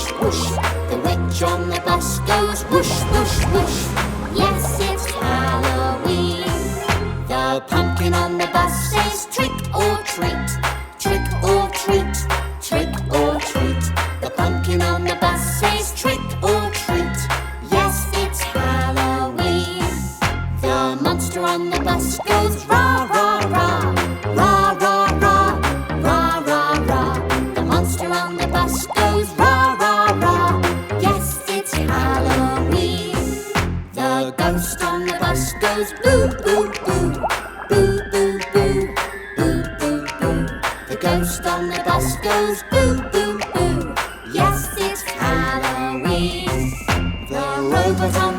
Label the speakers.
Speaker 1: whoosh, whoosh. The witch on the bus goes whoosh, whoosh, whoosh. Yes, it's Halloween. The pumpkin on the bus says trick or treat, trick or treat, trick or treat. The pumpkin on the bus says trick or treat. Yes, it's Halloween. The monster on the bus goes rah, rah, rah, rah, rah, rah, rah, rah, rah. The monster on the bus goes rah, rah, rah. Yes, it's Halloween. The ghost on the bus goes boo, boo, boo, boo, boo, boo, boo, boo, boo. The ghost on the bus goes boo, boo, boo. Yes, it's Halloween. The robot on